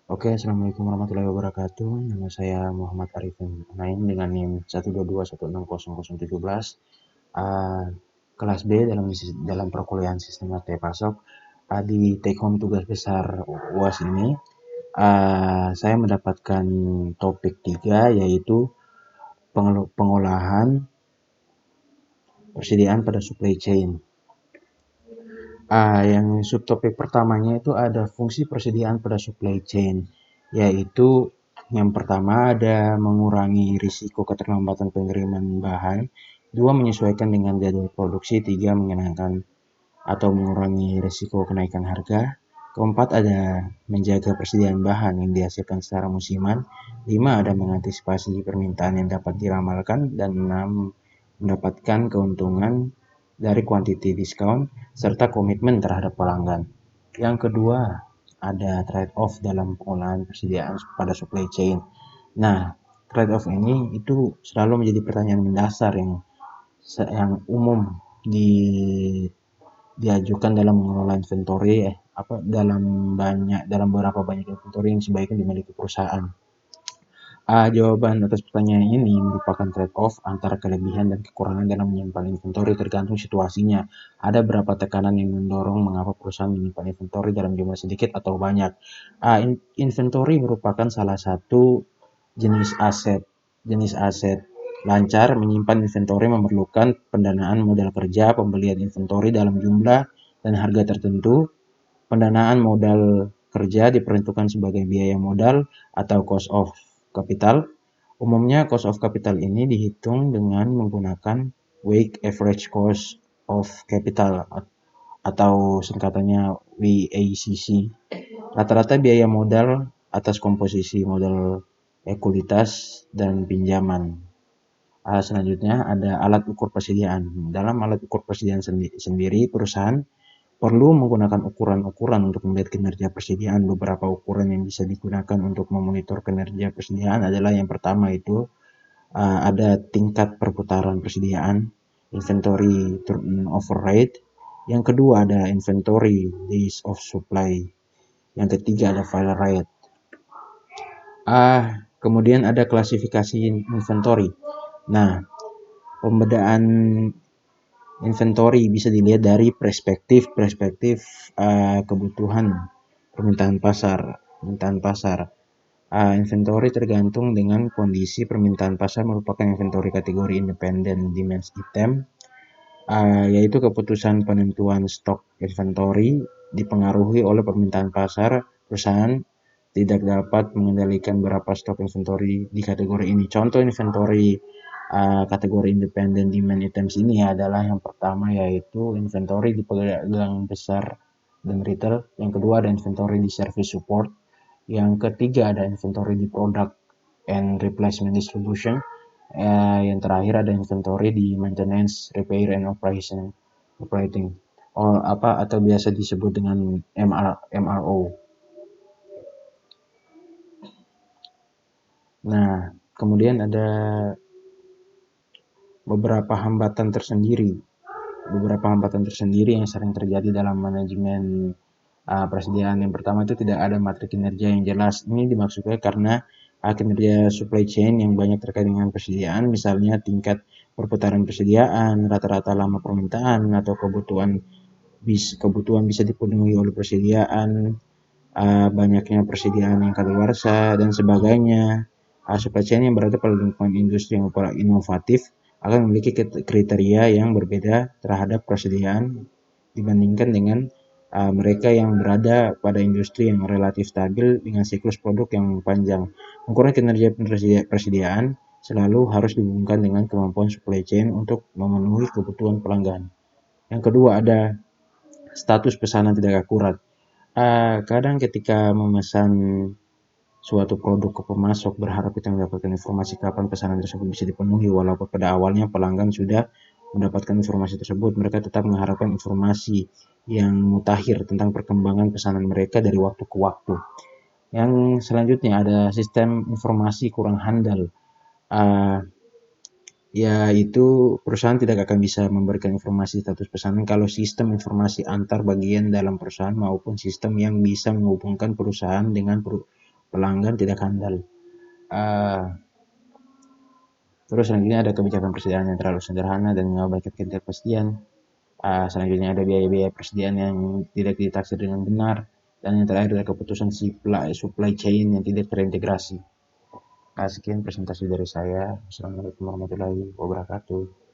Oke, Assalamualaikum warahmatullahi wabarakatuh. Nama saya Muhammad Arifin Naim dengan NIM 122160017. Uh, kelas B dalam perkuliahan sistem mata pasok. Di take home tugas besar UAS ini, saya mendapatkan topik 3 yaitu pengolahan persediaan pada supply chain. Yang subtopik pertamanya itu ada fungsi persediaan pada supply chain, yaitu yang pertama ada mengurangi risiko keterlambatan pengiriman bahan, 2 menyesuaikan dengan jadwal produksi, 3 mengenangkan atau mengurangi risiko kenaikan harga, keempat ada menjaga persediaan bahan yang dihasilkan secara musiman, 5 ada mengantisipasi permintaan yang dapat diramalkan, dan 6 mendapatkan keuntungan dari quantity discount serta komitmen terhadap pelanggan. Yang kedua, ada trade-off dalam pengolahan persediaan pada supply chain. Nah, trade-off ini itu selalu menjadi pertanyaan mendasar yang umum diajukan dalam mengelola inventory dalam beberapa banyak inventory yang sebaiknya dimiliki perusahaan. Jawaban atas pertanyaan ini merupakan trade-off antara kelebihan dan kekurangan dalam menyimpan inventory tergantung situasinya. Ada beberapa tekanan yang mendorong mengapa perusahaan menyimpan inventory dalam jumlah sedikit atau banyak. Inventory merupakan salah satu jenis aset. Jenis aset lancar menyimpan inventory memerlukan pendanaan modal kerja, pembelian inventory dalam jumlah dan harga tertentu. Pendanaan modal kerja diperuntukkan sebagai biaya modal atau cost of capital. Umumnya cost of capital ini dihitung dengan menggunakan weighted average cost of capital atau singkatannya WACC. Rata-rata biaya modal atas komposisi modal ekuitas dan pinjaman. Selanjutnya ada alat ukur persediaan. Dalam alat ukur persediaan sendiri, perusahaan perlu menggunakan ukuran-ukuran untuk melihat kinerja persediaan. Beberapa ukuran yang bisa digunakan untuk memonitor kinerja persediaan adalah yang pertama itu ada tingkat perputaran persediaan, inventory turnover rate. Yang kedua ada inventory days of supply. Yang ketiga ada file rate. Kemudian ada klasifikasi inventory. Nah, pembedaan inventory bisa dilihat dari perspektif kebutuhan permintaan pasar. Inventory tergantung dengan kondisi permintaan pasar merupakan inventory kategori independent demand item, yaitu keputusan penentuan stok inventory dipengaruhi oleh permintaan pasar. Perusahaan tidak dapat mengendalikan berapa stok inventory di kategori ini. Contoh inventory kategori independent demand items ini adalah yang pertama yaitu inventory di pedagang besar dan retail, yang kedua ada inventory di service support, yang ketiga ada inventory di product and replacement distribution, yang terakhir ada inventory di maintenance, repair and operating atau biasa disebut dengan MRO. Nah, kemudian ada beberapa hambatan tersendiri yang sering terjadi dalam manajemen persediaan. Yang pertama itu tidak ada materi kinerja yang jelas. Ini dimaksudkan karena kinerja supply chain yang banyak terkait dengan persediaan, misalnya tingkat perputaran persediaan, rata-rata lama permintaan, atau kebutuhan bisa dipenuhi oleh persediaan, banyaknya persediaan yang kadaluarsa dan sebagainya. Supply chain yang berada pada lingkungan industri yang inovatif akan memiliki kriteria yang berbeda terhadap persediaan dibandingkan dengan mereka yang berada pada industri yang relatif stabil dengan siklus produk yang panjang. Ukuran kinerja persediaan selalu harus dihubungkan dengan kemampuan supply chain untuk memenuhi kebutuhan pelanggan. Yang kedua ada status pesanan tidak akurat. Kadang ketika memesan suatu produk ke pemasok berharap kita mendapatkan informasi kapan pesanan tersebut bisa dipenuhi, walaupun pada awalnya pelanggan sudah mendapatkan informasi tersebut. Mereka tetap mengharapkan informasi yang mutakhir tentang perkembangan pesanan mereka dari waktu ke waktu. Yang selanjutnya ada sistem informasi kurang handal, yaitu perusahaan tidak akan bisa memberikan informasi status pesanan kalau sistem informasi antar bagian dalam perusahaan maupun sistem yang bisa menghubungkan perusahaan dengan pelanggan tidak handal. Terus selanjutnya ada kebijakan persediaan yang terlalu sederhana dan mengabaikan ketidakpastian. Selanjutnya ada biaya-biaya persediaan yang tidak ditaksir dengan benar. Dan yang terakhir adalah keputusan supply chain yang tidak terintegrasi. Sekian presentasi dari saya. Assalamualaikum warahmatullahi wabarakatuh.